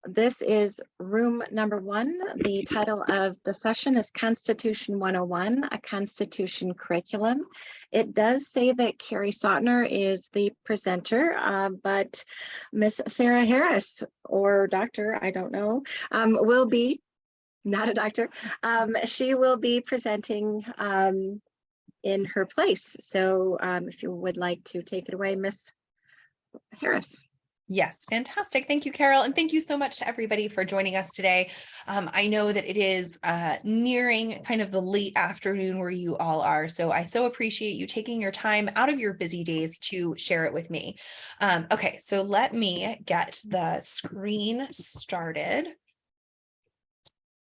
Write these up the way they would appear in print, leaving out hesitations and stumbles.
This is room number 1. The title of the session is Constitution 101, a Constitution Curriculum. It does say that Carrie Sautner is the presenter, but Miss Sarah Harris, or doctor, I don't know, will be, not a doctor, she will be presenting in her place. So if you would like to take it away, Miss Harris. Yes, fantastic. Thank you, Carol. And thank you so much to everybody for joining us today. I know that it is nearing kind of the late afternoon where you all are. So I so appreciate you taking your time out of your busy days to share it with me. Okay, so let me get the screen started.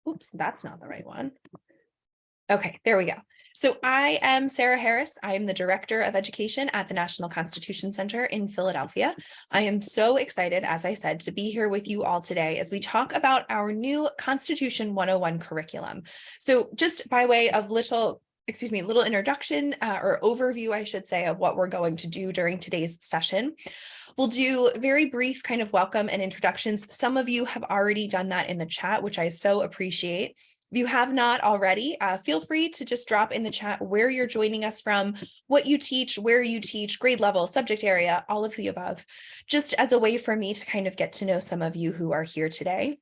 Oops, that's not the right one. Okay, there we go. So I am Sarah Harris. I am the Director of Education at the National Constitution Center in Philadelphia. I am so excited, as I said, to be here with you all today as we talk about our new Constitution 101 curriculum. So just by way of little introduction or overview, I should say, of what we're going to do during today's session. We'll do very brief kind of welcome and introductions. Some of you have already done that in the chat, which I so appreciate. If you have not already, feel free to just drop in the chat where you're joining us from, what you teach, where you teach, grade level, subject area, all of the above, just as a way for me to kind of get to know some of you who are here today.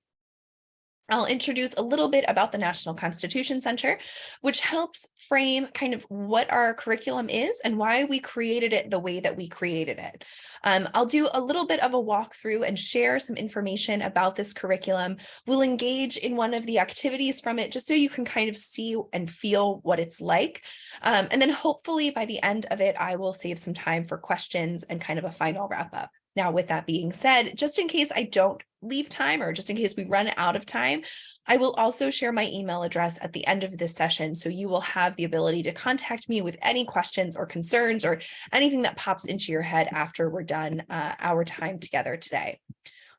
I'll introduce a little bit about the National Constitution Center, which helps frame kind of what our curriculum is and why we created it the way that we created it. I'll do a little bit of a walkthrough and share some information about this curriculum. We'll engage in one of the activities from it just so you can kind of see and feel what it's like. And then hopefully by the end of it, I will save some time for questions and kind of a final wrap up. Now, with that being said, just in case I don't leave time or just in case we run out of time, I will also share my email address at the end of this session. So you will have the ability to contact me with any questions or concerns or anything that pops into your head after we're done our time together today.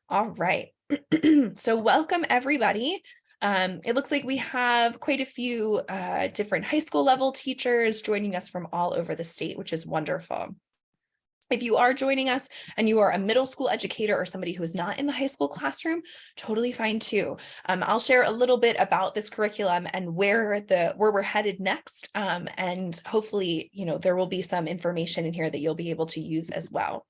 All right. So welcome, everybody. It looks like we have quite a few different high school level teachers joining us from all over the state, which is wonderful. If you are joining us and you are a middle school educator or somebody who is not in the high school classroom, totally fine too. I'll share a little bit about this curriculum and where we're headed next. And hopefully, there will be some information in here that you'll be able to use as well.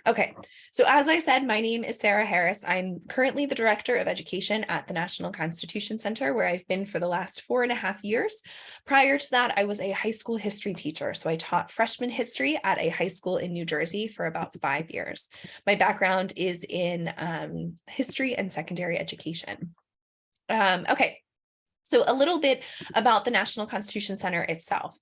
Okay, so as I said, my name is Sarah Harris. I'm currently the Director of Education at the National Constitution Center, where I've been for the last 4.5 years. Prior to that, I was a high school history teacher. So I taught freshman history at a high school in New Jersey for about 5 years. My background is in history and secondary education. Okay, so a little bit about the National Constitution Center itself.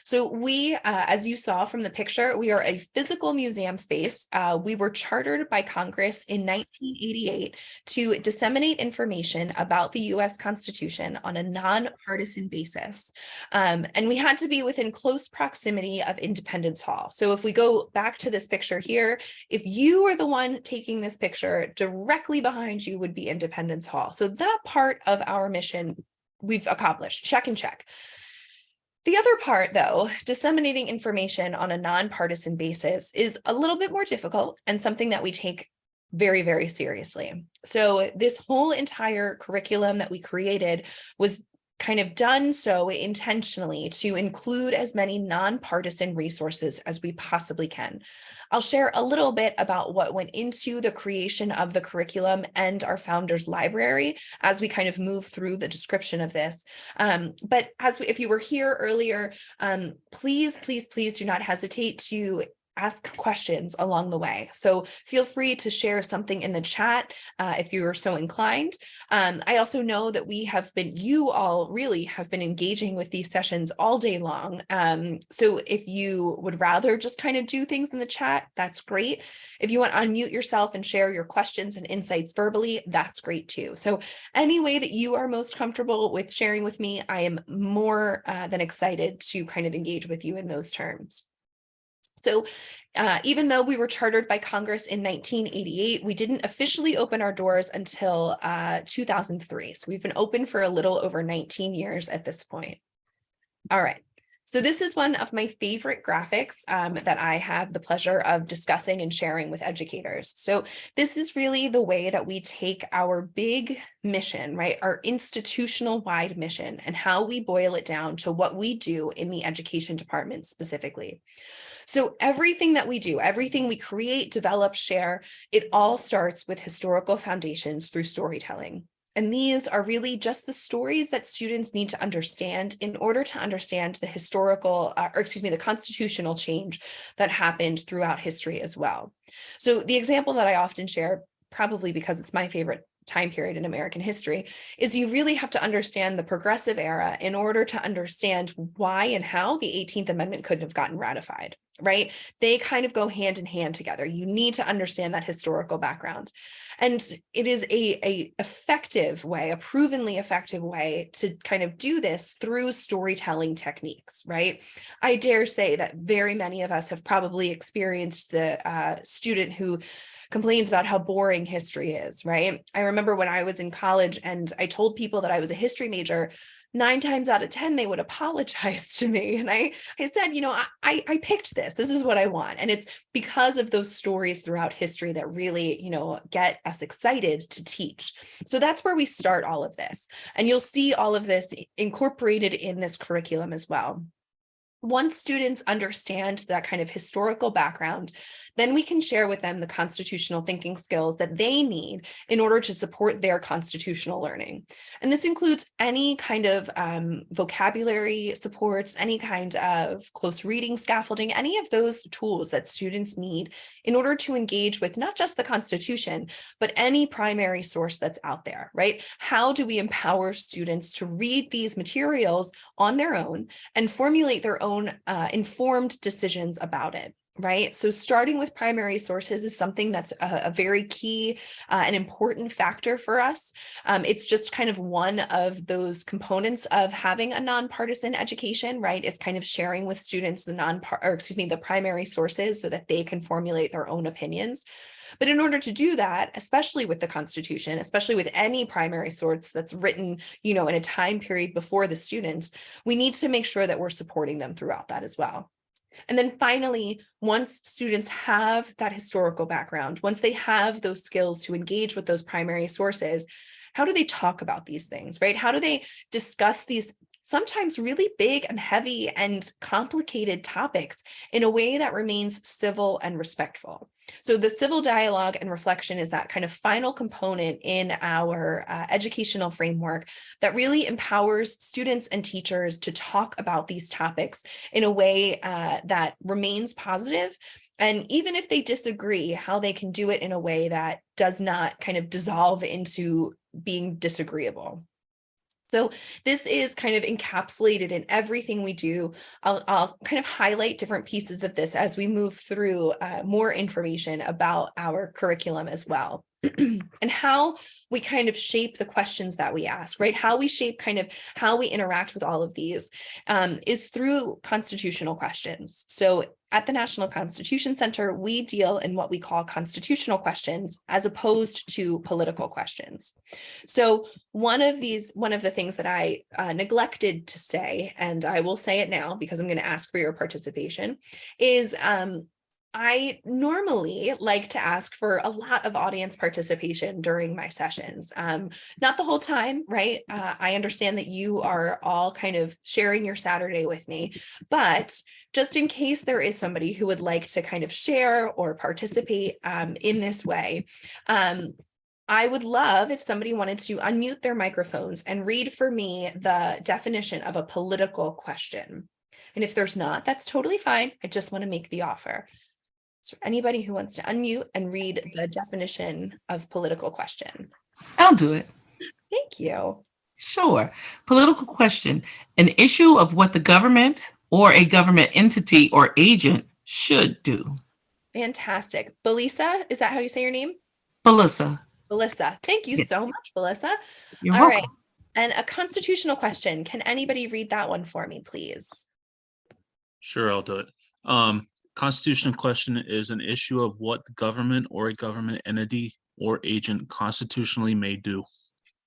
So we, as you saw from the picture, we are a physical museum space. We were chartered by Congress in 1988 to disseminate information about the U.S. Constitution on a nonpartisan basis. And we had to be within close proximity of Independence Hall. So if we go back to this picture here, if you were the one taking this picture, directly behind you would be Independence Hall. So that part of our mission we've accomplished, check and check. The other part, though, disseminating information on a nonpartisan basis is a little bit more difficult and something that we take very, very seriously. So this whole entire curriculum that we created was kind of done so intentionally to include as many nonpartisan resources as we possibly can. I'll share a little bit about what went into the creation of the curriculum and our founders library as we kind of move through the description of this. But if you were here earlier, please do not hesitate to ask questions along the way. So feel free to share something in the chat if you are so inclined. I also know that you all really have been engaging with these sessions all day long. So if you would rather just kind of do things in the chat, that's great. If you want to unmute yourself and share your questions and insights verbally, that's great too. So any way that you are most comfortable with sharing with me, I am more than excited to kind of engage with you in those terms. So even though we were chartered by Congress in 1988, we didn't officially open our doors until 2003. So we've been open for a little over 19 years at this point. All right. So this is one of my favorite graphics that I have the pleasure of discussing and sharing with educators. So this is really the way that we take our big mission, right? Our institutional wide mission, and how we boil it down to what we do in the education department specifically. So everything that we do, everything we create, develop, share, it all starts with historical foundations through storytelling. And these are really just the stories that students need to understand in order to understand the the constitutional change that happened throughout history as well. So the example that I often share, probably because it's my favorite time period in American history, is you really have to understand the progressive era in order to understand why and how the 18th Amendment couldn't have gotten ratified, right? They kind of go hand in hand together. You need to understand that historical background. And it is a effective way, a provenly effective way to kind of do this through storytelling techniques, right? I dare say that very many of us have probably experienced the student who complains about how boring history is, right? I remember when I was in college and I told people that I was a history major, 9 times out of 10, they would apologize to me. And I said, I picked this. This is what I want. And it's because of those stories throughout history that really, get us excited to teach. So that's where we start all of this. And you'll see all of this incorporated in this curriculum as well. Once students understand that kind of historical background, then we can share with them the constitutional thinking skills that they need in order to support their constitutional learning. And this includes any kind of vocabulary supports, any kind of close reading scaffolding, any of those tools that students need in order to engage with not just the Constitution, but any primary source that's out there, right? How do we empower students to read these materials on their own and formulate their own informed decisions about it? Right. So starting with primary sources is something that's a very key and important factor for us. It's just kind of one of those components of having a nonpartisan education, right? It's kind of sharing with students the primary sources so that they can formulate their own opinions. But in order to do that, especially with the Constitution, especially with any primary source that's written, in a time period before the students, we need to make sure that we're supporting them throughout that as well. And then finally, once students have that historical background, once they have those skills to engage with those primary sources, how do they talk about these things, right? How do they discuss these sometimes really big and heavy and complicated topics in a way that remains civil and respectful? So the civil dialogue and reflection is that kind of final component in our educational framework that really empowers students and teachers to talk about these topics in a way that remains positive. And even if they disagree, how they can do it in a way that does not kind of dissolve into being disagreeable. So this is kind of encapsulated in everything we do. I'll kind of highlight different pieces of this as we move through more information about our curriculum as well. And how we kind of shape the questions that we ask, right? How we shape kind of how we interact with all of these is through constitutional questions. So at the National Constitution Center, we deal in what we call constitutional questions as opposed to political questions. So one of the things that I neglected to say, and I will say it now because I'm going to ask for your participation, is I normally like to ask for a lot of audience participation during my sessions. Not the whole time, right? I understand that you are all kind of sharing your Saturday with me, but just in case there is somebody who would like to kind of share or participate in this way, I would love if somebody wanted to unmute their microphones and read for me the definition of a political question. And if there's not, that's totally fine. I just want to make the offer. So anybody who wants to unmute and read the definition of political question. I'll do it. Thank you. Sure. Political question, an issue of what the government or a government entity or agent should do. Fantastic. Belisa, is that how you say your name? Belissa. Belissa. Thank you Yes. so much, Belissa. You're All welcome. right. And a constitutional question. Can anybody read that one for me, please? Sure, I'll do it. Constitutional question is an issue of what the government or a government entity or agent constitutionally may do.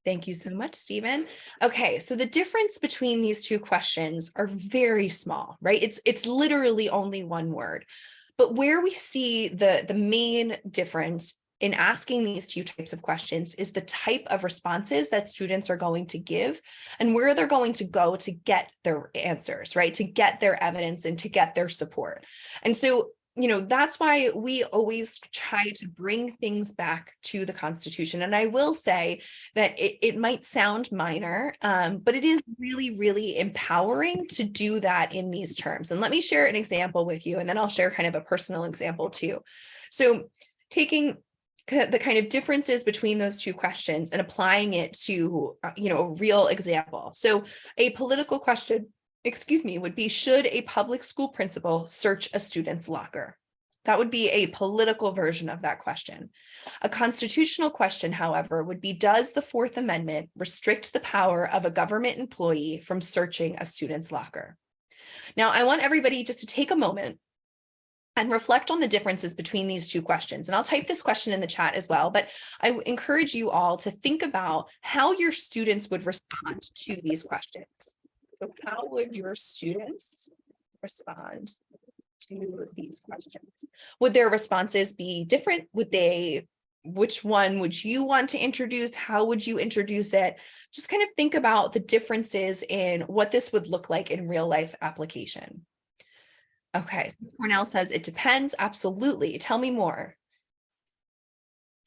Thank you so much, Stephen. Okay, so the difference between these two questions are very small, right? It's literally only one word. But where we see the main difference in asking these two types of questions is the type of responses that students are going to give and where they're going to go to get their answers, right? To get their evidence and to get their support. And so, that's why we always try to bring things back to the Constitution. And I will say that it might sound minor, but it is really, really empowering to do that in these terms. And let me share an example with you, and then I'll share kind of a personal example too. So taking the kind of differences between those two questions and applying it to, a real example. So a political question, would be, should a public school principal search a student's locker? That would be a political version of that question. A constitutional question, however, would be, does the Fourth Amendment restrict the power of a government employee from searching a student's locker? Now, I want everybody just to take a moment and reflect on the differences between these two questions. And I'll type this question in the chat as well, but I encourage you all to think about how your students would respond to these questions. So how would your students respond to these questions? Would their responses be different? Which one would you want to introduce? How would you introduce it? Just kind of think about the differences in what this would look like in real life application. Okay, so Cornell says it depends. Absolutely. Tell me more.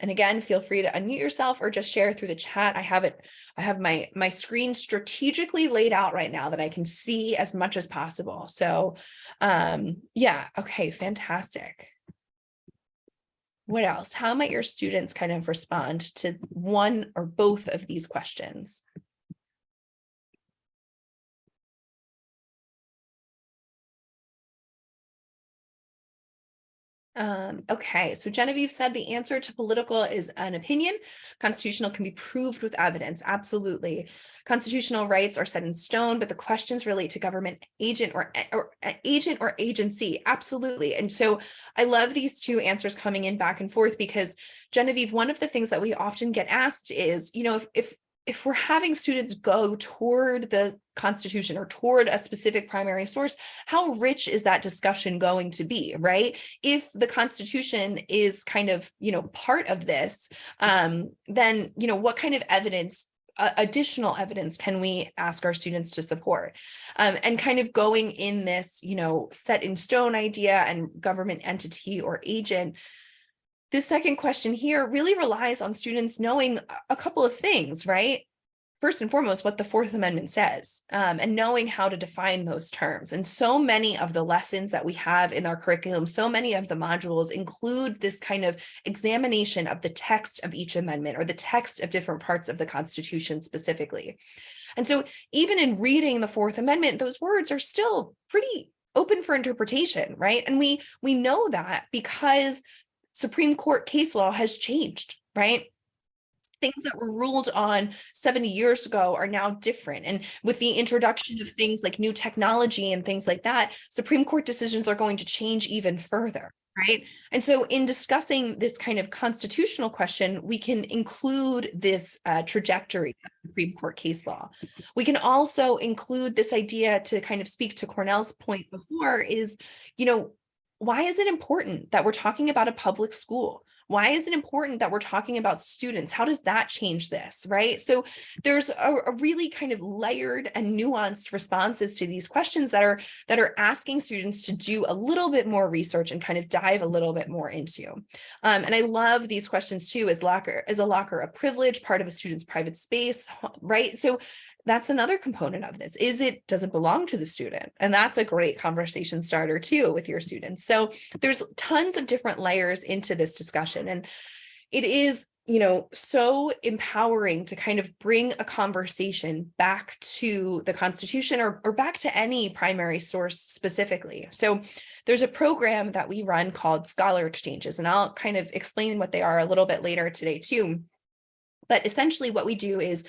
And again, feel free to unmute yourself or just share through the chat. I have my screen strategically laid out right now that I can see as much as possible. So yeah, okay, fantastic. What else? How might your students kind of respond to one or both of these questions? Okay, so Genevieve said the answer to political is an opinion. Constitutional can be proved with evidence. Absolutely. Constitutional rights are set in stone, but the questions relate to government agent or agent or agency. Absolutely. And so I love these two answers coming in back and forth because Genevieve, one of the things that we often get asked is, if we're having students go toward the Constitution or toward a specific primary source, how rich is that discussion going to be, right? If the Constitution is kind of, part of this, then, what kind of evidence, additional evidence can we ask our students to support? And kind of going in this, set in stone idea and government entity or agent. This second question here really relies on students knowing a couple of things, right? First and foremost, what the Fourth Amendment says, and knowing how to define those terms. And so many of the lessons that we have in our curriculum, so many of the modules include this kind of examination of the text of each amendment or the text of different parts of the Constitution specifically. And so even in reading the Fourth Amendment, those words are still pretty open for interpretation, right? And we know that because Supreme Court case law has changed, right? Things that were ruled on 70 years ago are now different. And with the introduction of things like new technology and things like that, Supreme Court decisions are going to change even further, right? And so in discussing this kind of constitutional question, we can include this trajectory of Supreme Court case law. We can also include this idea to kind of speak to Cornell's point before is, why is it important that we're talking about a public school? Why is it important that we're talking about students? How does that change this, right? So there's a really kind of layered and nuanced responses to these questions that are asking students to do a little bit more research and kind of dive a little bit more into. And I love these questions too. Is a locker a privilege, part of a student's private space, right? So that's another component of this. Does it belong to the student? And that's a great conversation starter too with your students. So there's tons of different layers into this discussion. And it is, so empowering to kind of bring a conversation back to the Constitution or back to any primary source specifically. So there's a program that we run called Scholar Exchanges, and I'll kind of explain what they are a little bit later today too. But essentially what we do is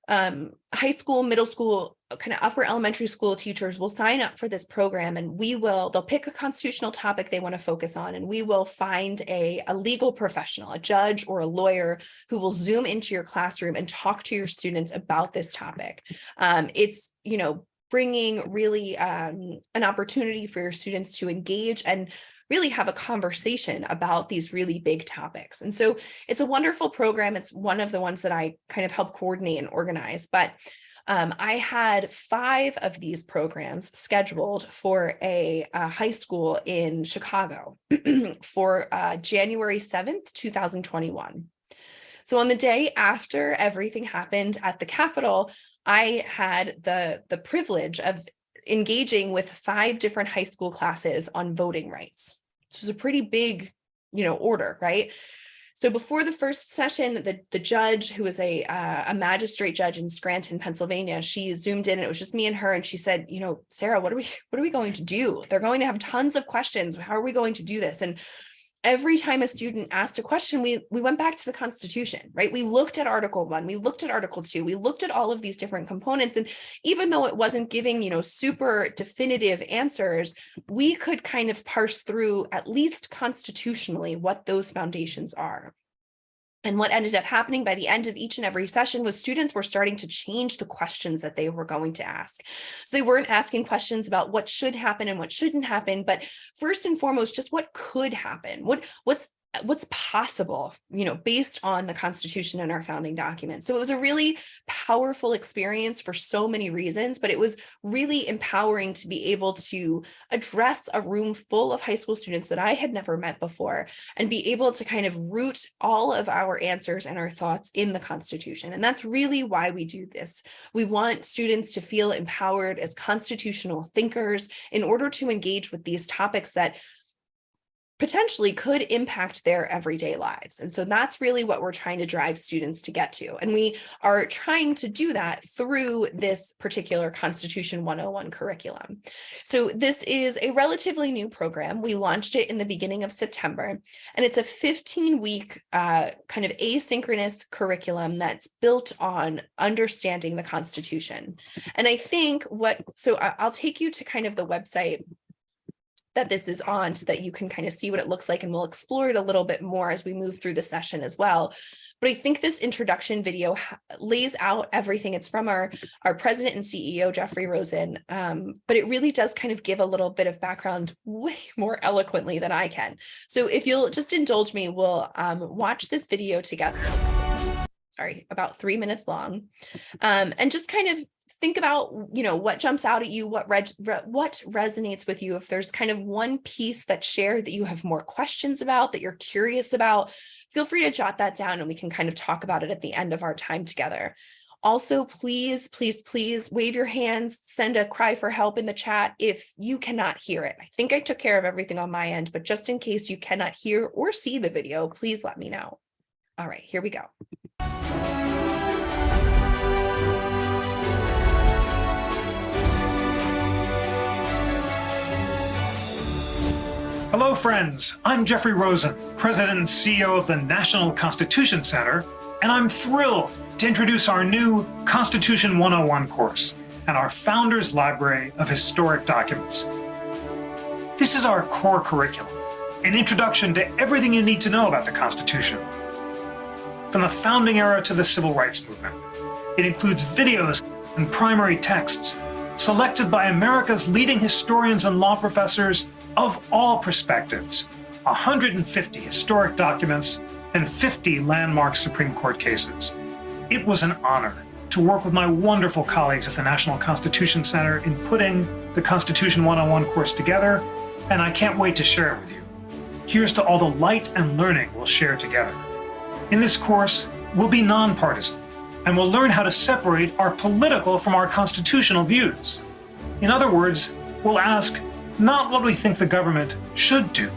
high school, middle school, kind of upper elementary school teachers will sign up for this program, and they'll pick a constitutional topic they want to focus on, and we will find a legal professional, a judge or a lawyer, who will zoom into your classroom and talk to your students about this topic. It's, bringing really an opportunity for your students to engage and really have a conversation about these really big topics. And so it's a wonderful program. It's one of the ones that I kind of help coordinate and organize. But I had 5 of these programs scheduled for a high school in Chicago for January 7th, 2021. So on the day after everything happened at the Capitol, I had the privilege of engaging with 5 different high school classes on voting rights. This was a pretty big, order, right? So before the first session, the judge, who was a magistrate judge in Scranton, Pennsylvania, she zoomed in, and it was just me and her, and she said, Sarah, what are we going to do? They're going to have tons of questions. How are we going to do this? And every time a student asked a question, we went back to the Constitution, right? We looked at Article 1, we looked at Article 2, we looked at all of these different components. And even though it wasn't giving, super definitive answers, we could kind of parse through, at least constitutionally, what those foundations are. And what ended up happening by the end of each and every session was students were starting to change the questions that they were going to ask. So they weren't asking questions about what should happen and what shouldn't happen, but first and foremost, just what could happen, what's possible, based on the Constitution and our founding documents. So it was a really powerful experience for so many reasons, but it was really empowering to be able to address a room full of high school students that I had never met before, and be able to kind of root all of our answers and our thoughts in the Constitution. And that's really why we do this. We want students to feel empowered as constitutional thinkers in order to engage with these topics that potentially could impact their everyday lives. And so that's really what we're trying to drive students to get to. And we are trying to do that through this particular Constitution 101 curriculum. So this is a relatively new program. We launched it in the beginning of September, and it's a 15-week kind of asynchronous curriculum that's built on understanding the Constitution. And I think so I'll take you to kind of the website that this is on, so that you can kind of see what it looks like, and we'll explore it a little bit more as we move through the session as well. But I think this introduction video lays out everything. It's from our president and CEO, Jeffrey Rosen, but it really does kind of give a little bit of background way more eloquently than I can. So if you'll just indulge me, we'll watch this video together. Sorry, about 3 minutes long, and just kind of think about, what jumps out at you, what resonates with you. If there's kind of one piece that's shared that you have more questions about, that you're curious about, feel free to jot that down, and we can kind of talk about it at the end of our time together. Also, please, please, please wave your hands, send a cry for help in the chat if you cannot hear it. I think I took care of everything on my end, but just in case you cannot hear or see the video, please let me know. All right, here we go. Hello, friends. I'm Jeffrey Rosen, President and CEO of the National Constitution Center, and I'm thrilled to introduce our new Constitution 101 course and our Founders Library of Historic Documents. This is our core curriculum, an introduction to everything you need to know about the Constitution. From the founding era to the Civil Rights Movement, it includes videos and primary texts selected by America's leading historians and law professors of all perspectives, 150 historic documents, and 50 landmark Supreme Court cases. It was an honor to work with my wonderful colleagues at the National Constitution Center in putting the Constitution 101 course together, and I can't wait to share it with you. Here's to all the light and learning we'll share together. In this course, we'll be nonpartisan, and we'll learn how to separate our political from our constitutional views. In other words, we'll ask not what we think the government should do,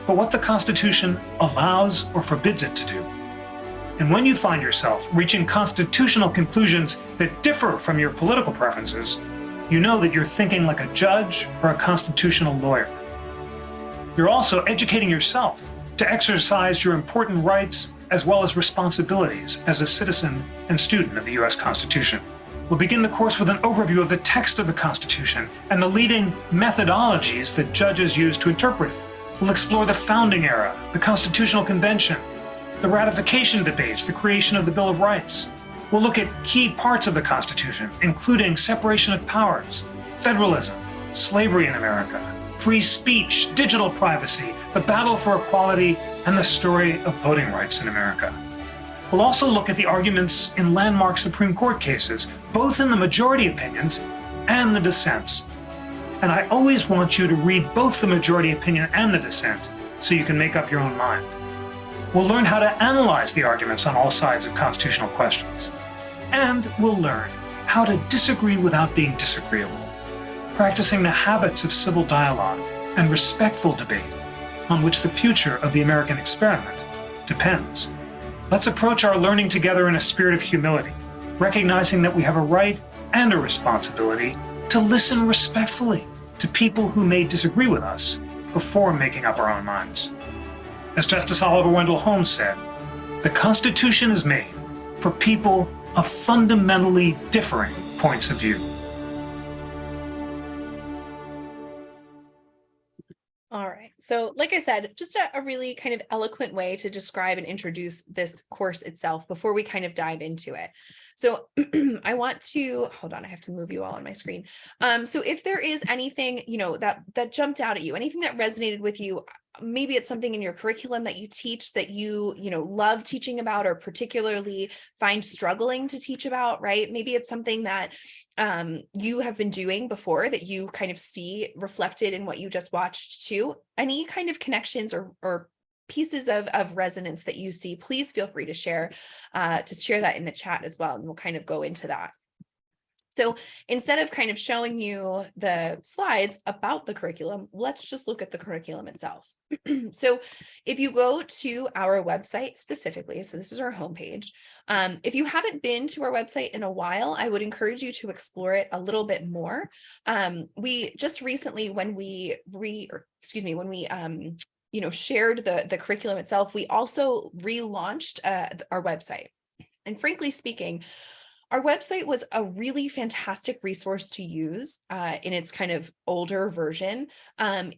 but what the Constitution allows or forbids it to do. And when you find yourself reaching constitutional conclusions that differ from your political preferences, you know that you're thinking like a judge or a constitutional lawyer. You're also educating yourself to exercise your important rights as well as responsibilities as a citizen and student of the U.S. Constitution. We'll begin the course with an overview of the text of the Constitution and the leading methodologies that judges use to interpret it. We'll explore the founding era, the Constitutional Convention, the ratification debates, the creation of the Bill of Rights. We'll look at key parts of the Constitution, including separation of powers, federalism, slavery in America, free speech, digital privacy, the battle for equality, and the story of voting rights in America. We'll also look at the arguments in landmark Supreme Court cases, both in the majority opinions and the dissents. And I always want you to read both the majority opinion and the dissent so you can make up your own mind. We'll learn how to analyze the arguments on all sides of constitutional questions. And we'll learn how to disagree without being disagreeable, practicing the habits of civil dialogue and respectful debate on which the future of the American experiment depends. Let's approach our learning together in a spirit of humility, recognizing that we have a right and a responsibility to listen respectfully to people who may disagree with us before making up our own minds. As Justice Oliver Wendell Holmes said, the Constitution is made for people of fundamentally differing points of view. All right. So like I said, just a really kind of eloquent way to describe and introduce this course itself before we kind of dive into it. So I want to, hold on, I have to move you all on my screen. So if there is anything, that jumped out at you, anything that resonated with you, maybe it's something in your curriculum that you teach that you love teaching about or particularly find struggling to teach about, right? Maybe it's something that you have been doing before that you kind of see reflected in what you just watched too. Any kind of connections or pieces of resonance that you see, please feel free to share that in the chat as well. And we'll kind of go into that. So instead of kind of showing you the slides about the curriculum, let's just look at the curriculum itself. So if you go to our website specifically, so this is our homepage. If you haven't been to our website in a while, I would encourage you to explore it a little bit more. We just recently, when we shared the curriculum itself, we also relaunched our website. And frankly speaking, our website was a really fantastic resource to use in its kind of older version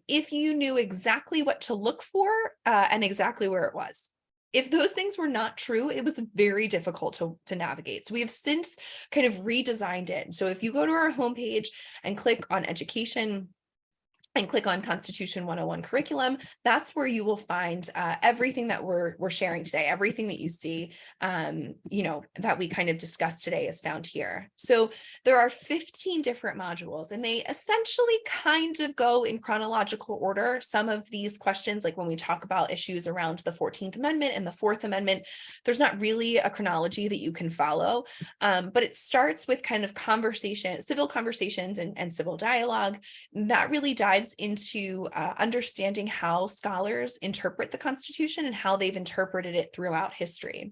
if you knew exactly what to look for and exactly where it was. If those things were not true, it was very difficult to navigate. So we have since kind of redesigned it. So if you go to our homepage and click on education, and click on Constitution 101 curriculum, that's where you will find everything that we're sharing today. Everything that you see, that we kind of discussed today is found here. So there are 15 different modules, and they essentially kind of go in chronological order. Some of these questions, like when we talk about issues around the 14th Amendment and the 4th Amendment, there's not really a chronology that you can follow, but it starts with kind of civil conversations and civil dialogue. That really dives into understanding how scholars interpret the Constitution and how they've interpreted it throughout history.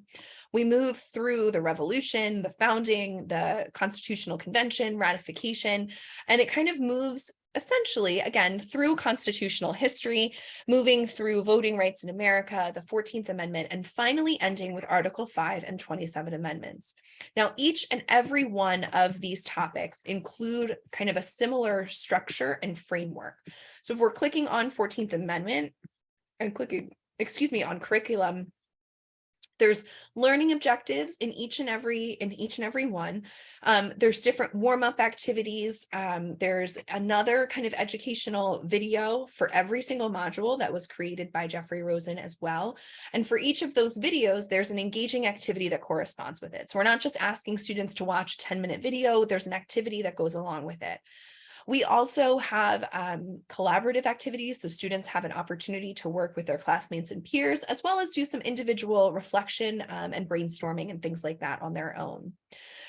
We move through the Revolution, the founding, the Constitutional Convention, ratification, and it kind of moves essentially, again, through constitutional history, moving through voting rights in America, the 14th Amendment, and finally ending with Article 5 and 27 amendments. Now, each and every one of these topics include kind of a similar structure and framework. So if we're clicking on 14th Amendment and clicking, on curriculum, there's learning objectives in each and every one. There's different warm-up activities. There's another kind of educational video for every single module that was created by Jeffrey Rosen as well. And for each of those videos, there's an engaging activity that corresponds with it. So we're not just asking students to watch a 10-minute video, there's an activity that goes along with it. We also have collaborative activities, so students have an opportunity to work with their classmates and peers, as well as do some individual reflection and brainstorming and things like that on their own.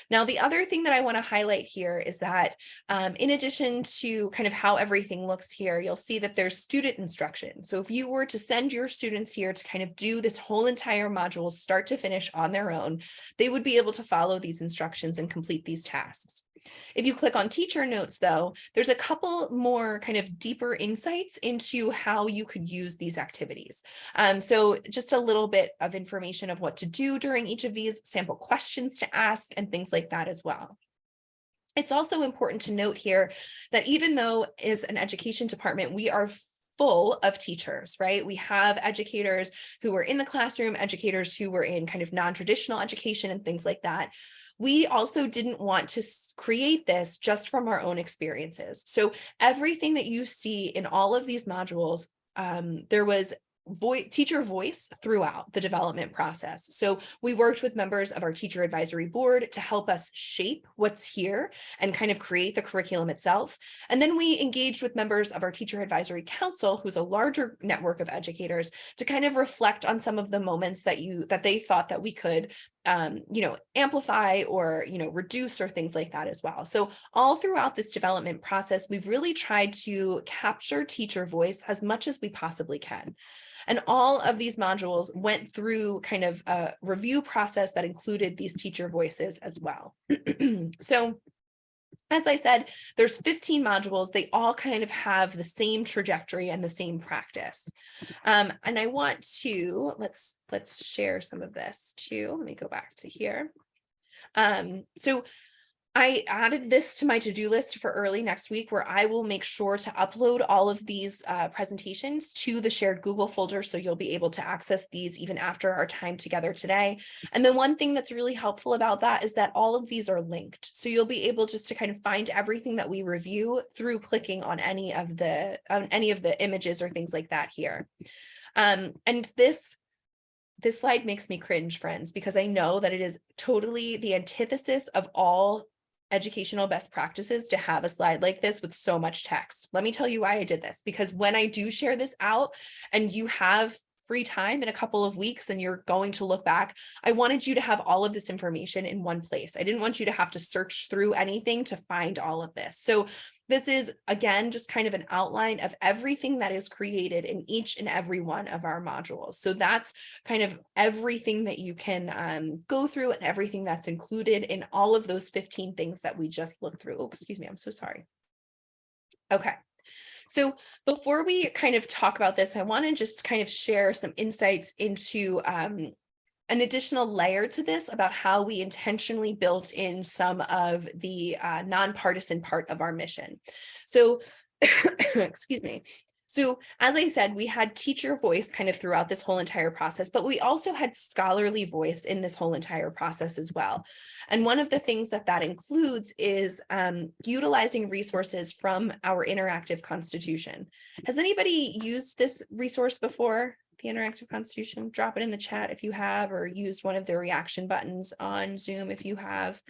Now, the other thing that I want to highlight here is that in addition to kind of how everything looks here, you'll see that there's student instruction. So if you were to send your students here to kind of do this whole entire module start to finish on their own, they would be able to follow these instructions and complete these tasks. If you click on teacher notes, though, there's a couple more kind of deeper insights into how you could use these activities. So just a little bit of information of what to do during each of these, sample questions to ask, and things like that as well. It's also important to note here that even though as an education department, we are full of teachers, right? We have educators who were in the classroom, educators who were in kind of non-traditional education and things like that. We also didn't want to create this just from our own experiences. So everything that you see in all of these modules, there was teacher voice throughout the development process. So we worked with members of our teacher advisory board to help us shape what's here and kind of create the curriculum itself. And then we engaged with members of our teacher advisory council, who's a larger network of educators, to kind of reflect on some of the moments that they thought that we could amplify or, reduce or things like that as well. So all throughout this development process, we've really tried to capture teacher voice as much as we possibly can. And all of these modules went through kind of a review process that included these teacher voices as well. So as I said, there's 15 modules. They all kind of have the same trajectory and the same practice. And I want to, let's share some of this too. Let me go back to here. So I added this to my to-do list for early next week, where I will make sure to upload all of these presentations to the shared Google folder. So you'll be able to access these even after our time together today. And then one thing that's really helpful about that is that all of these are linked. So you'll be able just to kind of find everything that we review through clicking on any of the images or things like that here. And this slide makes me cringe, friends, because I know that it is totally the antithesis of all educational best practices to have a slide like this with so much text. Let me tell you why I did this, because when I do share this out and you have free time in a couple of weeks and you're going to look back, I wanted you to have all of this information in one place. I didn't want you to have to search through anything to find all of this. So this is, again, just kind of an outline of everything that is created in each and every one of our modules. So that's kind of everything that you can go through and everything that's included in all of those 15 things that we just looked through. Oh, excuse me, I'm so sorry. Okay. So before we kind of talk about this, I want to just kind of share some insights into an additional layer to this about how we intentionally built in some of the nonpartisan part of our mission. So, excuse me. So as I said, we had teacher voice kind of throughout this whole entire process, but we also had scholarly voice in this whole entire process as well. And one of the things that includes is utilizing resources from our interactive constitution. Has anybody used this resource before? The interactive constitution? Drop it in the chat if you have, or used one of the reaction buttons on Zoom if you have.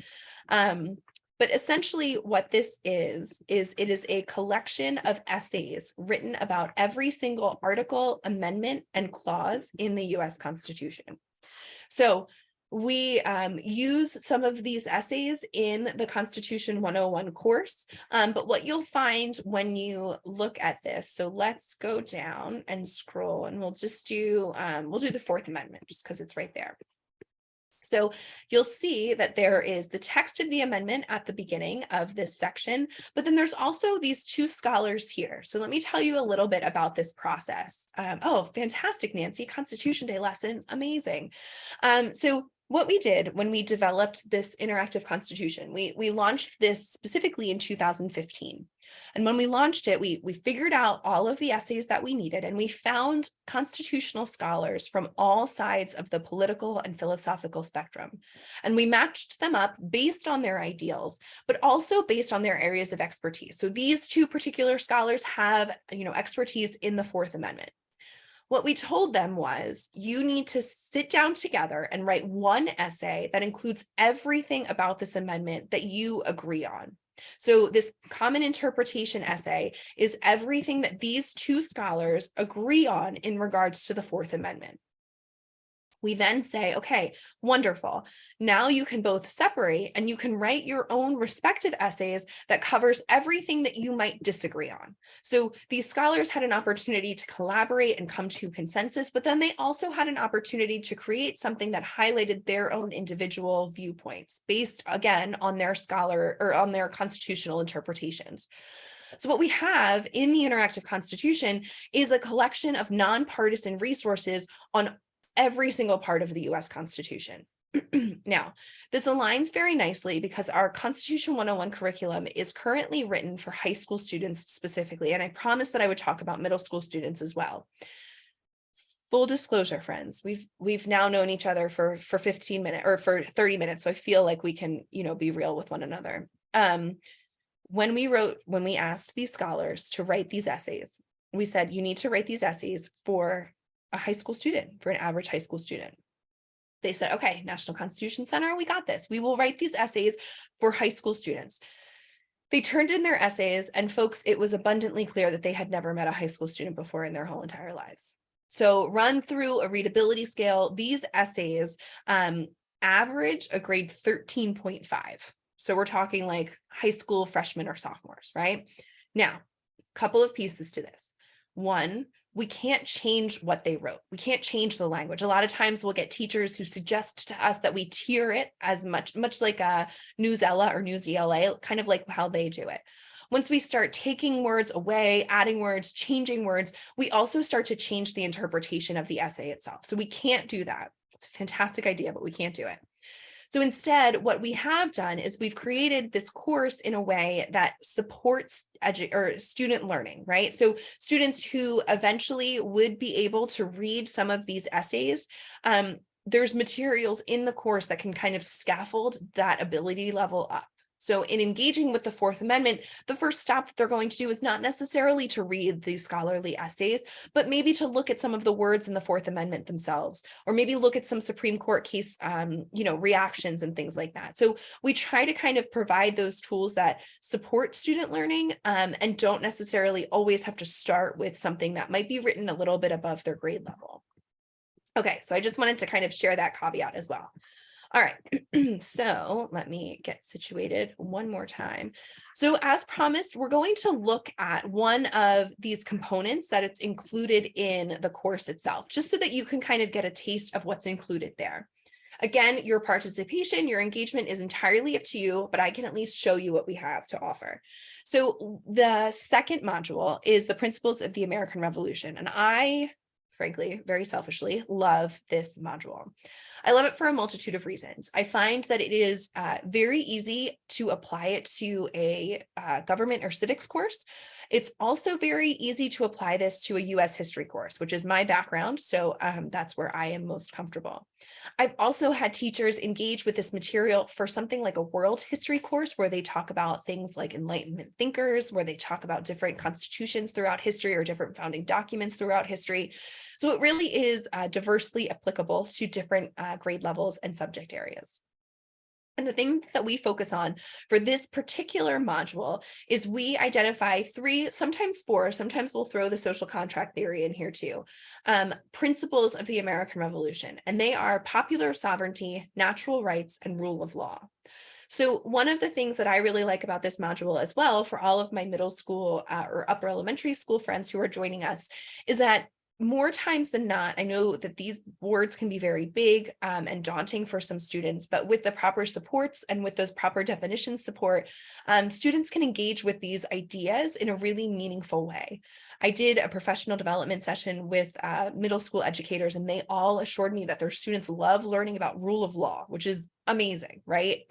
But essentially what this is it is a collection of essays written about every single article, amendment, and clause in the US Constitution. So we use some of these essays in the Constitution 101 course, but what you'll find when you look at this, so let's go down and scroll, and we'll just do, the Fourth Amendment just because it's right there. So you'll see that there is the text of the amendment at the beginning of this section, but then there's also these two scholars here. So let me tell you a little bit about this process. Oh, fantastic, Nancy, Constitution Day lessons, amazing. So what we did when we developed this interactive constitution, we launched this specifically in 2015. And when we launched it, we figured out all of the essays that we needed, and we found constitutional scholars from all sides of the political and philosophical spectrum. And we matched them up based on their ideals, but also based on their areas of expertise. So these two particular scholars have, expertise in the Fourth Amendment. What we told them was, you need to sit down together and write one essay that includes everything about this amendment that you agree on. So this common interpretation essay is everything that these two scholars agree on in regards to the Fourth Amendment. We then say, okay, wonderful. Now you can both separate and you can write your own respective essays that covers everything that you might disagree on. So these scholars had an opportunity to collaborate and come to consensus, but then they also had an opportunity to create something that highlighted their own individual viewpoints based, again, on their scholar or on their constitutional interpretations. So what we have in the Interactive Constitution is a collection of nonpartisan resources on every single part of the US Constitution. Now, this aligns very nicely because our Constitution 101 curriculum is currently written for high school students specifically, and I promised that I would talk about middle school students as well. Full disclosure, friends, we've now known each other for 15 minutes or for 30 minutes, so I feel like we can, be real with one another. When we asked these scholars to write these essays, we said, you need to write these essays for a high school student, for an average high school student. They said, okay, National Constitution Center, we got this. We will write these essays for high school students. They turned in their essays, and folks, it was abundantly clear that they had never met a high school student before in their whole entire lives. So run through a readability scale, these essays average a grade 13.5. So we're talking like high school freshmen or sophomores, right? Now, a couple of pieces to this. One, we can't change what they wrote. We can't change the language. A lot of times we'll get teachers who suggest to us that we tier it as much like a Newsella or Newsela, kind of like how they do it. Once we start taking words away, adding words, changing words, we also start to change the interpretation of the essay itself. So we can't do that. It's a fantastic idea, but we can't do it. So instead, what we have done is we've created this course in a way that supports student learning, right? So students who eventually would be able to read some of these essays, there's materials in the course that can kind of scaffold that ability level up. So in engaging with the Fourth Amendment, the first step that they're going to do is not necessarily to read these scholarly essays, but maybe to look at some of the words in the Fourth Amendment themselves, or maybe look at some Supreme Court case, reactions and things like that. So we try to kind of provide those tools that support student learning and don't necessarily always have to start with something that might be written a little bit above their grade level. Okay, so I just wanted to kind of share that caveat as well. All right, so let me get situated one more time. So as promised, we're going to look at one of these components that it's included in the course itself, just so that you can kind of get a taste of what's included there. Again, your participation, your engagement is entirely up to you, but I can at least show you what we have to offer. So the second module is the Principles of the American Revolution, and I, frankly, very selfishly, love this module. I love it for a multitude of reasons. I find that it is very easy to apply it to a government or civics course. It's also very easy to apply this to a US history course, which is my background. So that's where I am most comfortable. I've also had teachers engage with this material for something like a world history course where they talk about things like Enlightenment thinkers, where they talk about different constitutions throughout history or different founding documents throughout history. So it really is diversely applicable to different grade levels and subject areas. And the things that we focus on for this particular module is we identify 3, sometimes 4, sometimes we'll throw the social contract theory in here too, principles of the American Revolution, and they are popular sovereignty, natural rights, and rule of law. So one of the things that I really like about this module as well for all of my middle school or upper elementary school friends who are joining us is that more times than not, I know that these words can be very big and daunting for some students, but with the proper supports and with those proper definition support, students can engage with these ideas in a really meaningful way. I did a professional development session with middle school educators, and they all assured me that their students love learning about rule of law, which is amazing, right?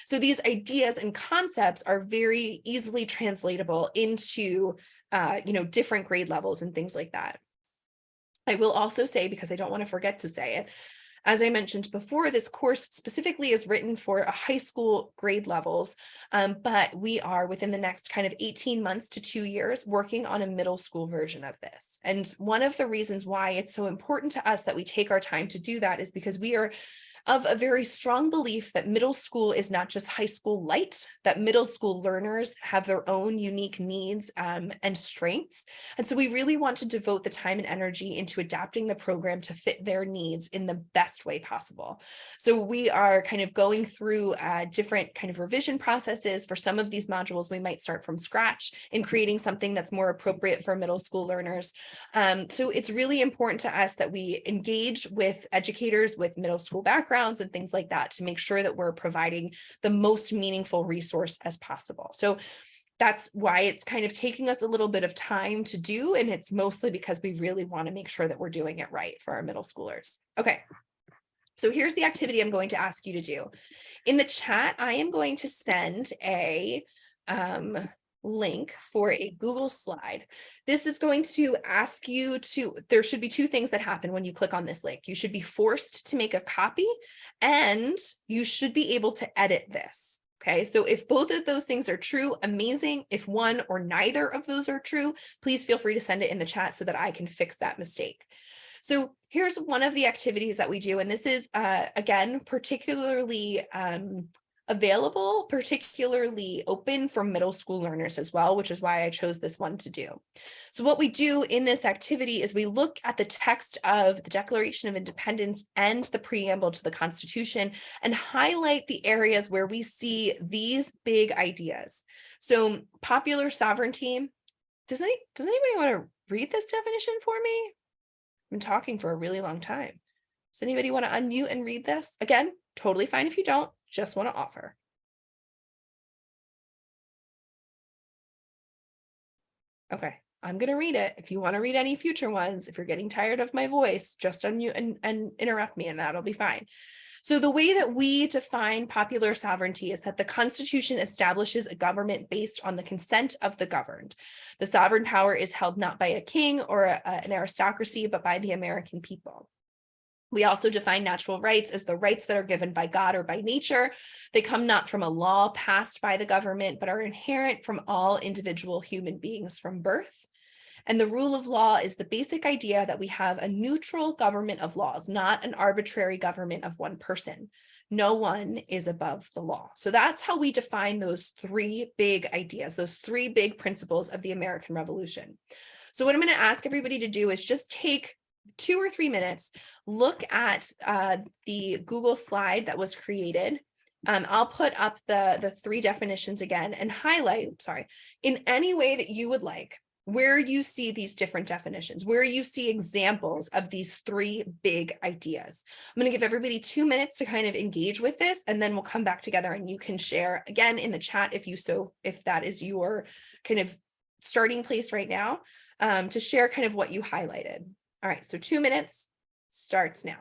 So these ideas and concepts are very easily translatable into different grade levels and things like that. I will also say, because I don't want to forget to say it, as I mentioned before, this course specifically is written for a high school grade levels, but we are within the next kind of 18 months to 2 years working on a middle school version of this. And one of the reasons why it's so important to us that we take our time to do that is because we are of a very strong belief that middle school is not just high school light, that middle school learners have their own unique needs and strengths. And so we really want to devote the time and energy into adapting the program to fit their needs in the best way possible. So we are kind of going through different kind of revision processes. For some of these modules, we might start from scratch in creating something that's more appropriate for middle school learners. So it's really important to us that we engage with educators with middle school backgrounds and things like that to make sure that we're providing the most meaningful resource as possible. So that's why it's kind of taking us a little bit of time to do, and it's mostly because we really want to make sure that we're doing it right for our middle schoolers. Okay, so here's the activity I'm going to ask you to do. In the chat, I am going to send a link for a Google slide. This is going to ask you to, there should be two things that happen when you click on this link. You should be forced to make a copy, and you should be able to edit this. Okay, so if both of those things are true, amazing. If one or neither of those are true, please feel free to send it in the chat so that I can fix that mistake. So here's one of the activities that we do, and this is, again, particularly available, particularly open for middle school learners as well, which is why I chose this one to do. So what we do in this activity is we look at the text of the Declaration of Independence and the preamble to the Constitution and highlight the areas where we see these big ideas. So popular sovereignty, does anybody want to read this definition for me? I've been talking for a really long time. Does anybody want to unmute and read this? Again, totally fine if you don't. Just want to offer. Okay, I'm going to read it. If you want to read any future ones, if you're getting tired of my voice, just unmute and interrupt me, and that'll be fine. So the way that we define popular sovereignty is that the Constitution establishes a government based on the consent of the governed. The sovereign power is held not by a king or an aristocracy, but by the American people. We also define natural rights as the rights that are given by God or by nature. They come not from a law passed by the government, but are inherent from all individual human beings from birth. And the rule of law is the basic idea that we have a neutral government of laws, not an arbitrary government of one person. No one is above the law. So that's how we define those three big ideas, those three big principles of the American Revolution. So what I'm going to ask everybody to do is just take 2 or 3 minutes, look at the Google slide that was created. I'll put up the three definitions again and highlight, in any way that you would like, where you see these different definitions, where you see examples of these three big ideas. I'm going to give everybody 2 minutes to kind of engage with this, and then we'll come back together and you can share again in the chat if that is your kind of starting place right now, to share kind of what you highlighted. All right, so 2 minutes starts now.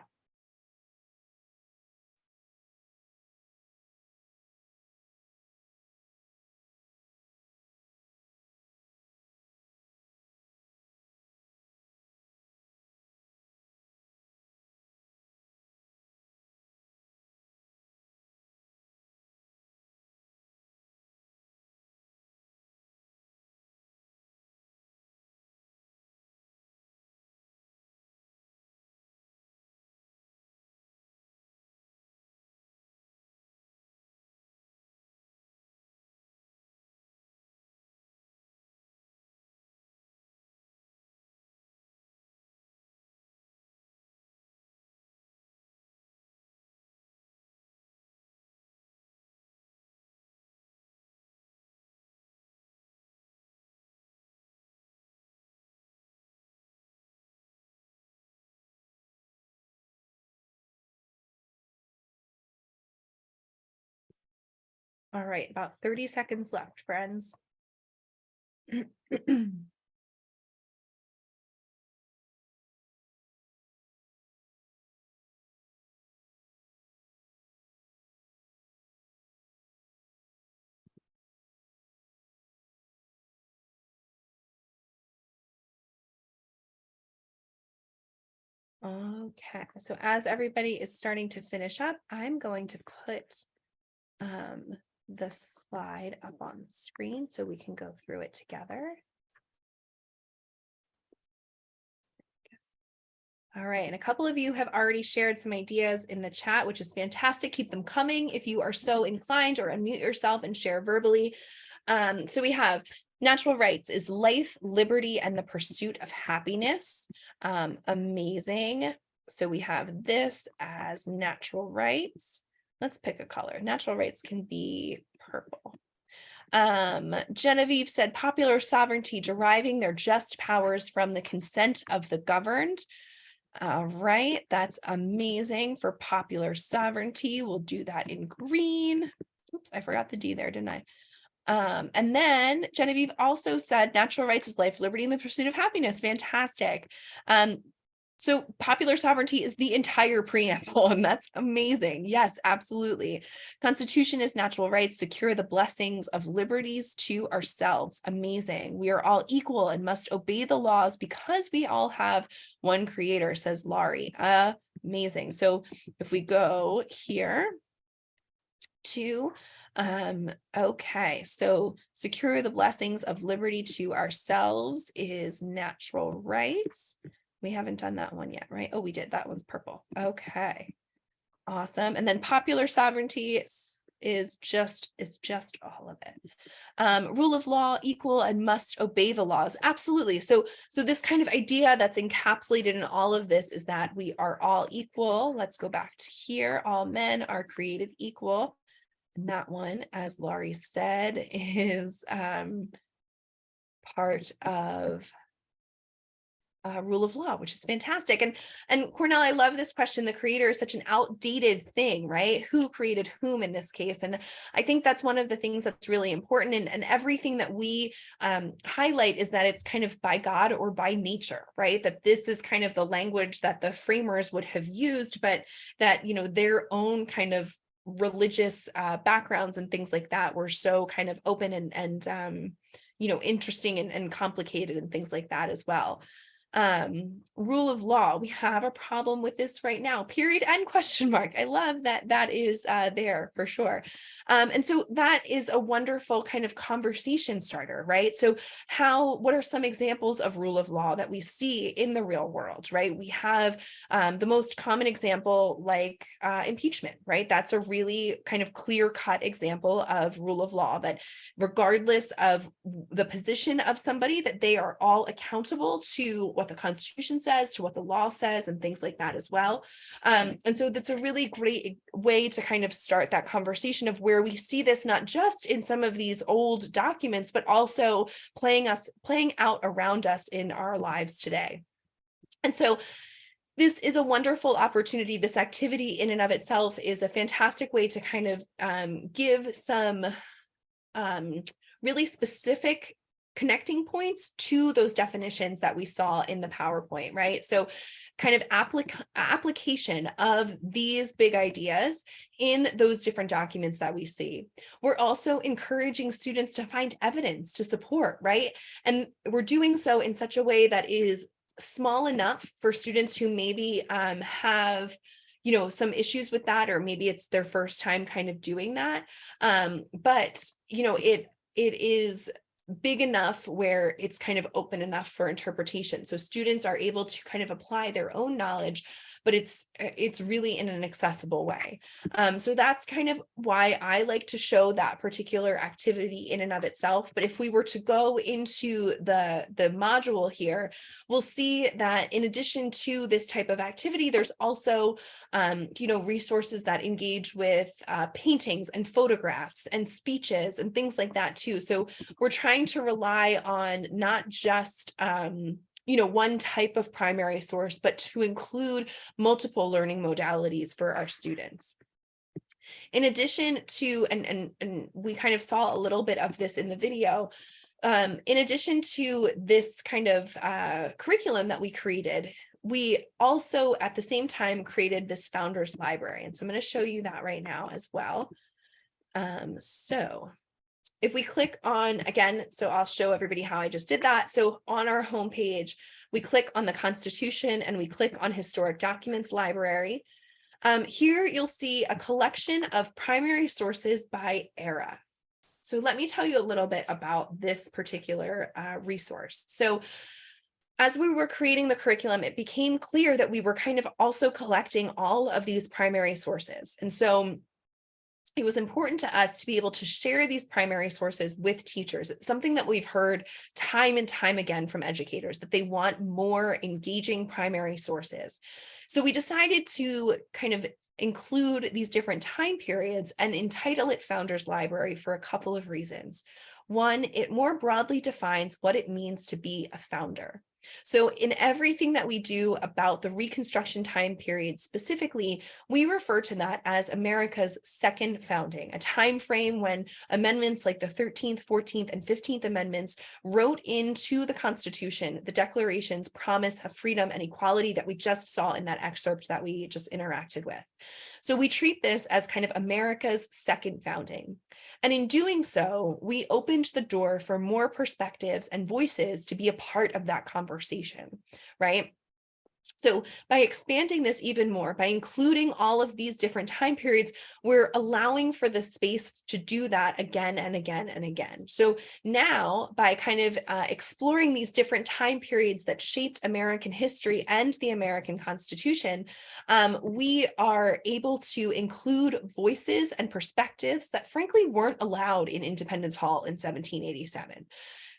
All right, about 30 seconds left, friends. Okay, so as everybody is starting to finish up, I'm going to put the slide up on the screen so we can go through it together. All right, and a couple of you have already shared some ideas in the chat, which is fantastic. Keep them coming if you are so inclined, or unmute yourself and share verbally. So we have natural rights is life, liberty, and the pursuit of happiness. Amazing. So we have this as natural rights. Let's pick a color. Natural rights can be purple. Genevieve said popular sovereignty, deriving their just powers from the consent of the governed. All right, that's amazing for popular sovereignty. We'll do that in green. Oops, I forgot the D there, didn't I? And then Genevieve also said natural rights is life, liberty, and the pursuit of happiness. Fantastic. So popular sovereignty is the entire preamble, and that's amazing. Yes, absolutely. Constitution is natural rights, secure the blessings of liberties to ourselves. Amazing. We are all equal and must obey the laws because we all have one creator, says Laurie. Amazing. So if we go here to okay, so secure the blessings of liberty to ourselves is natural rights. We haven't done that one yet, right? Oh, we did. That one's purple. Okay, awesome. And then popular sovereignty is just all of it. Rule of law, equal and must obey the laws. Absolutely. So this kind of idea that's encapsulated in all of this is that we are all equal. Let's go back to here. All men are created equal. And that one, as Laurie said, is part of rule of law, which is fantastic. And Cornell, I love this question. The creator is such an outdated thing, right? Who created whom in this case? And I think that's one of the things that's really important. And everything that we highlight is that it's kind of by God or by nature, right? That this is kind of the language that the framers would have used, but that, you know, their own kind of religious backgrounds and things like that were so kind of open and you know, interesting and complicated and things like that as well. Rule of law, we have a problem with this right now, period and question mark. I love that is there for sure. And so that is a wonderful kind of conversation starter, right? So what are some examples of rule of law that we see in the real world, right? We have the most common example, like impeachment, right? That's a really kind of clear-cut example of rule of law, that regardless of the position of somebody, that they are all accountable to what the Constitution says, to what the law says, and things like that as well. And so that's a really great way to kind of start that conversation of where we see this not just in some of these old documents, but also playing out around us in our lives today. And so this is a wonderful opportunity. This activity in and of itself is a fantastic way to kind of give some really specific connecting points to those definitions that we saw in the PowerPoint, right? So kind of application of these big ideas in those different documents that we see. We're also encouraging students to find evidence to support, right? And we're doing so in such a way that is small enough for students who maybe have, you know, some issues with that, or maybe it's their first time kind of doing that. But, you know, it is big enough where it's kind of open enough for interpretation. So students are able to kind of apply their own knowledge, but it's really in an accessible way. So that's kind of why I like to show that particular activity in and of itself. But if we were to go into the module here, we'll see that in addition to this type of activity, there's also, you know, resources that engage with paintings and photographs and speeches and things like that too. So we're trying to rely on not just, you know, one type of primary source, but to include multiple learning modalities for our students. In addition to, and we kind of saw a little bit of this in the video, in addition to this kind of curriculum that we created, we also at the same time created this founders library. And so I'm going to show you that right now as well. So if we click on, again, so I'll show everybody how I just did that. So on our homepage, we click on the Constitution and we click on Historic Documents Library. Here you'll see a collection of primary sources by era. So let me tell you a little bit about this particular resource. So as we were creating the curriculum, it became clear that we were kind of also collecting all of these primary sources. And so it was important to us to be able to share these primary sources with teachers. It's something that we've heard time and time again from educators, that they want more engaging primary sources. So we decided to kind of include these different time periods and entitle it Founders Library for a couple of reasons. One, it more broadly defines what it means to be a founder. So in everything that we do about the Reconstruction time period specifically, we refer to that as America's second founding, a time frame when amendments like the 13th, 14th, and 15th Amendments wrote into the Constitution the Declaration's promise of freedom and equality that we just saw in that excerpt that we just interacted with. So we treat this as kind of America's second founding. And in doing so, we opened the door for more perspectives and voices to be a part of that conversation, right? So by expanding this even more, by including all of these different time periods, we're allowing for the space to do that again and again and again. So now by kind of exploring these different time periods that shaped American history and the American Constitution, we are able to include voices and perspectives that frankly weren't allowed in Independence Hall in 1787.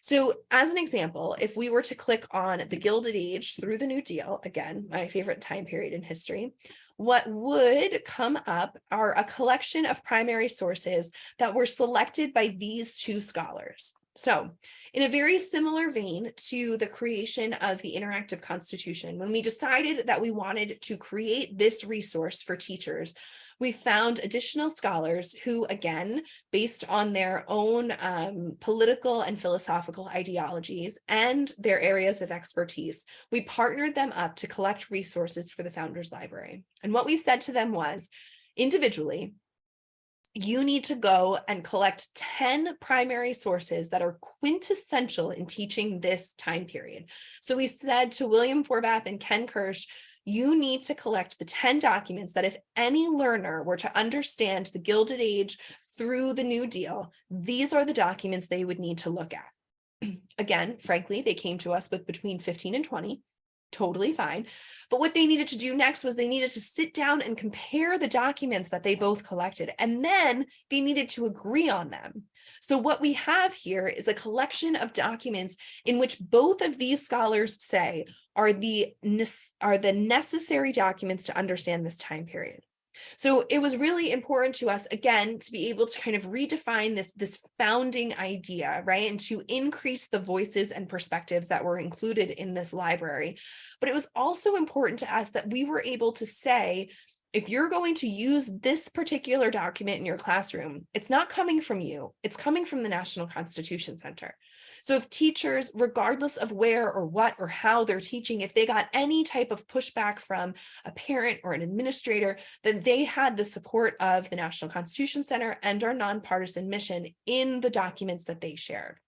So as an example, if we were to click on the Gilded Age through the New Deal, again, my favorite time period in history, what would come up are a collection of primary sources that were selected by these two scholars. So in a very similar vein to the creation of the Interactive Constitution, when we decided that we wanted to create this resource for teachers, we found additional scholars who, again, based on their own political and philosophical ideologies and their areas of expertise, we partnered them up to collect resources for the Founders Library. And what we said to them was, individually, you need to go and collect 10 primary sources that are quintessential in teaching this time period. So we said to William Forbath and Ken Kirsch, you need to collect the 10 documents that if any learner were to understand the Gilded Age through the New Deal, these are the documents they would need to look at. Again, frankly, they came to us with between 15 and 20. Totally fine. But what they needed to do next was they needed to sit down and compare the documents that they both collected, and then they needed to agree on them. So what we have here is a collection of documents in which both of these scholars say are the necessary documents to understand this time period. So it was really important to us, again, to be able to kind of redefine this founding idea, right? And to increase the voices and perspectives that were included in this library. But it was also important to us that we were able to say, if you're going to use this particular document in your classroom, it's not coming from you, it's coming from the National Constitution Center. So if teachers, regardless of where or what or how they're teaching, if they got any type of pushback from a parent or an administrator, then they had the support of the National Constitution Center and our nonpartisan mission in the documents that they shared.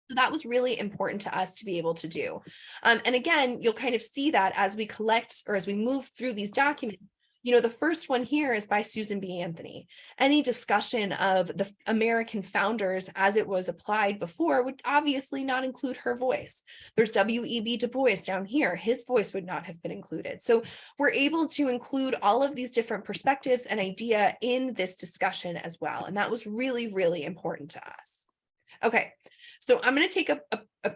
So that was really important to us to be able to do. And again, you'll kind of see that as we collect or as we move through these documents. You know, the first one here is by Susan B. Anthony. Any discussion of the American founders as it was applied before would obviously not include her voice. There's W.E.B. Du Bois down here. His voice would not have been included. So we're able to include all of these different perspectives and idea in this discussion as well. And that was really, really important to us. Okay, so I'm going to take a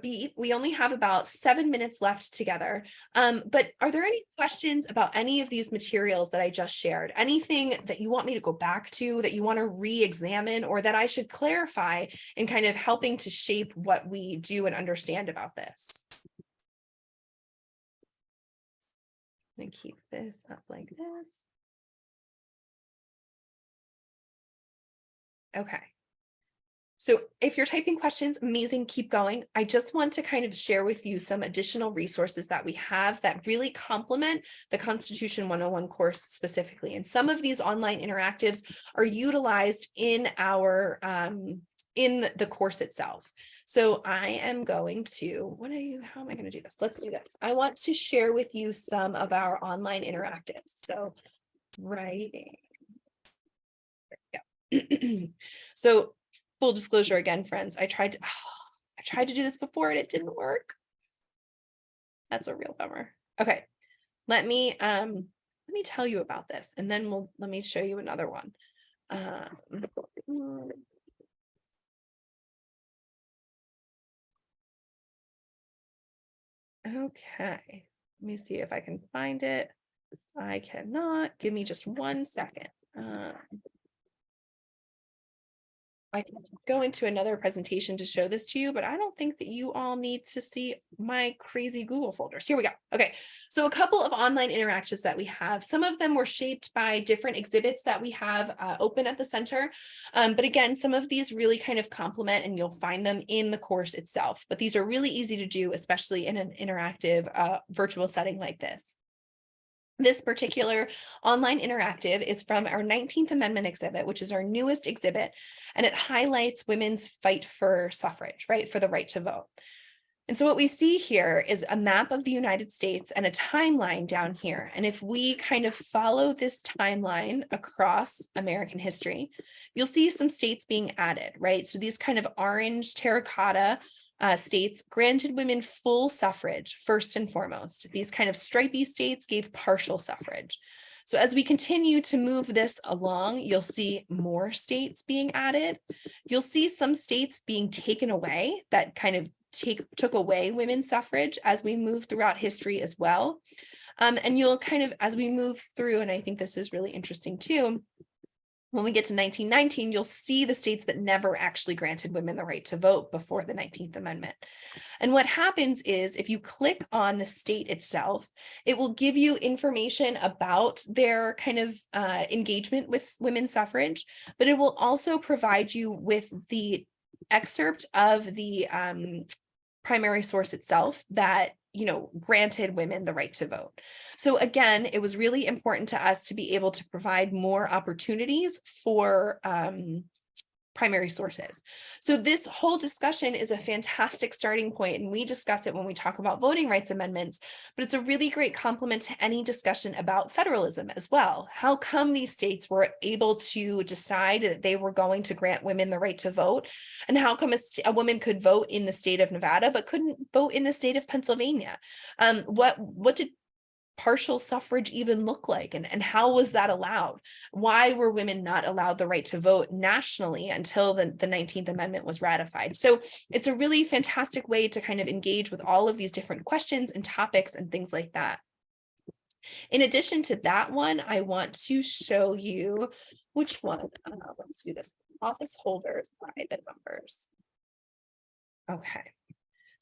beat. We only have about 7 minutes left together. But are there any questions about any of these materials that I just shared? Anything that you want me to go back to, that you want to re-examine, or that I should clarify in kind of helping to shape what we do and understand about this? I'm going to keep this up like this. Okay. So if you're typing questions, amazing, keep going. I just want to kind of share with you some additional resources that we have that really complement the Constitution 101 course specifically. And some of these online interactives are utilized in our in the course itself. So I am going to, how am I going to do this? Let's do this. I want to share with you some of our online interactives. So writing. There we go. So full disclosure again, friends, I tried to do this before and it didn't work. That's a real bummer. Okay, let me tell you about this, and then let me show you another one. Okay, let me see if I can find it. I cannot. Give me just 1 second. I can go into another presentation to show this to you, but I don't think that you all need to see my crazy Google folders. Here we go. Okay, so a couple of online interactions that we have. Some of them were shaped by different exhibits that we have open at the center. But again, some of these really kind of complement, and you'll find them in the course itself. But these are really easy to do, especially in an interactive virtual setting like this. This particular online interactive is from our 19th Amendment exhibit, which is our newest exhibit, and it highlights women's fight for suffrage, right, for the right to vote. And so what we see here is a map of the United States and a timeline down here. And if we kind of follow this timeline across American history, you'll see some states being added, right? So these kind of orange terracotta states granted women full suffrage first and foremost. These kind of stripy states gave partial suffrage. So as we continue to move this along, you'll see more states being added. You'll see some states being taken away that kind of took away women's suffrage as we move throughout history as well. And you'll kind of, as we move through, and I think this is really interesting too, when we get to 1919, you'll see the states that never actually granted women the right to vote before the 19th Amendment. And what happens is if you click on the state itself, it will give you information about their kind of engagement with women's suffrage, but it will also provide you with the excerpt of the primary source itself that granted women the right to vote. So again, it was really important to us to be able to provide more opportunities for primary sources. So this whole discussion is a fantastic starting point, and we discuss it when we talk about voting rights amendments, but it's a really great complement to any discussion about federalism as well. How come these states were able to decide that they were going to grant women the right to vote? And how come a woman could vote in the state of Nevada, but couldn't vote in the state of Pennsylvania? What did partial suffrage even look like, and how was that allowed? Why were women not allowed the right to vote nationally until the 19th Amendment was ratified? So it's a really fantastic way to kind of engage with all of these different questions and topics and things like that. In addition to that one, I want to show you which one. Let's do this. Office holders by the numbers. Okay.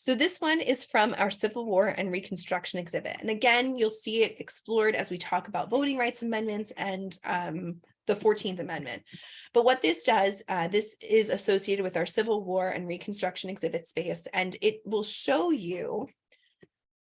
So this one is from our Civil War and Reconstruction exhibit. And again, you'll see it explored as we talk about voting rights amendments and the 14th Amendment. But what this does, this is associated with our Civil War and Reconstruction exhibit space, and it will show you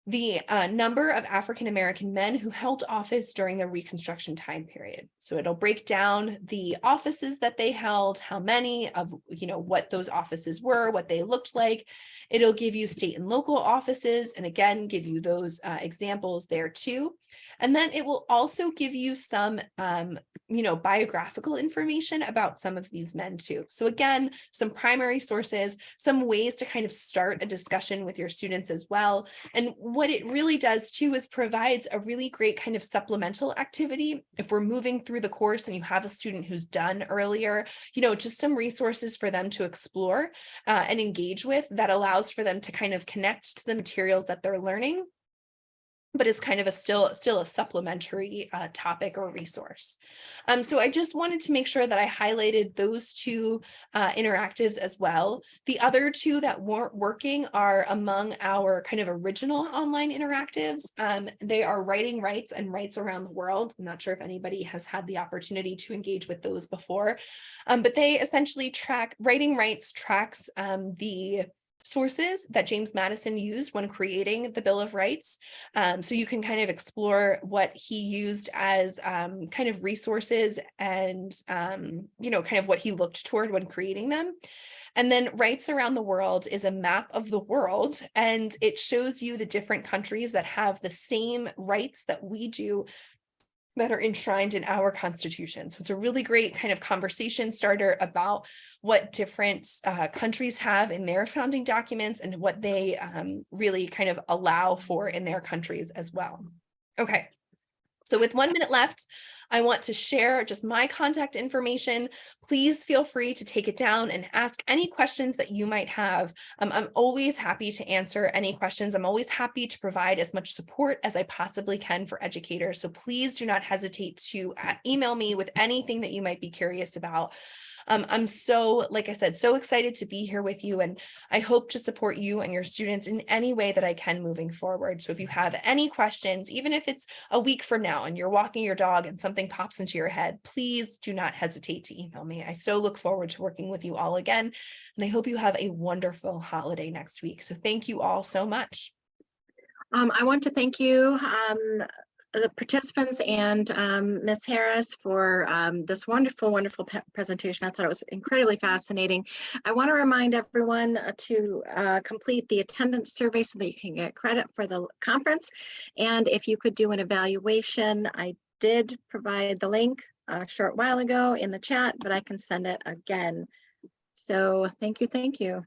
the number of African-American men who held office during the Reconstruction time period. So it'll break down the offices that they held, how many of, what those offices were, what they looked like. It'll give you state and local offices, and again, give you those examples there too. And then it will also give you some, biographical information about some of these men too. So again, some primary sources, some ways to kind of start a discussion with your students as well. And what it really does too is provides a really great kind of supplemental activity. If we're moving through the course and you have a student who's done earlier, just some resources for them to explore and engage with that allows for them to kind of connect to the materials that they're learning, but it's kind of still a supplementary topic or resource. So I just wanted to make sure that I highlighted those two interactives as well. The other two that weren't working are among our kind of original online interactives. They are Writing Rights and Rights Around the World. I'm not sure if anybody has had the opportunity to engage with those before, but they essentially Writing Rights tracks the sources that James Madison used when creating the Bill of Rights. So you can kind of explore what he used as kind of resources and, kind of what he looked toward when creating them. And then Rights Around the World is a map of the world, and it shows you the different countries that have the same rights that we do that are enshrined in our Constitution. So it's a really great kind of conversation starter about what different countries have in their founding documents and what they really kind of allow for in their countries as well. Okay. So with 1 minute left, I want to share just my contact information. Please feel free to take it down and ask any questions that you might have. I'm always happy to answer any questions. I'm always happy to provide as much support as I possibly can for educators. So please do not hesitate to email me with anything that you might be curious about. I'm so, like I said, so excited to be here with you, and I hope to support you and your students in any way that I can moving forward. So if you have any questions, even if it's a week from now and you're walking your dog and something pops into your head, please do not hesitate to email me. I so look forward to working with you all again, and I hope you have a wonderful holiday next week. So thank you all so much. I want to thank you, the participants, and Ms. Harris for this wonderful presentation. I thought it was incredibly fascinating. I want to remind everyone to complete the attendance survey so that you can get credit for the conference. And if you could do an evaluation, I did provide the link a short while ago in the chat, but I can send it again. So thank you.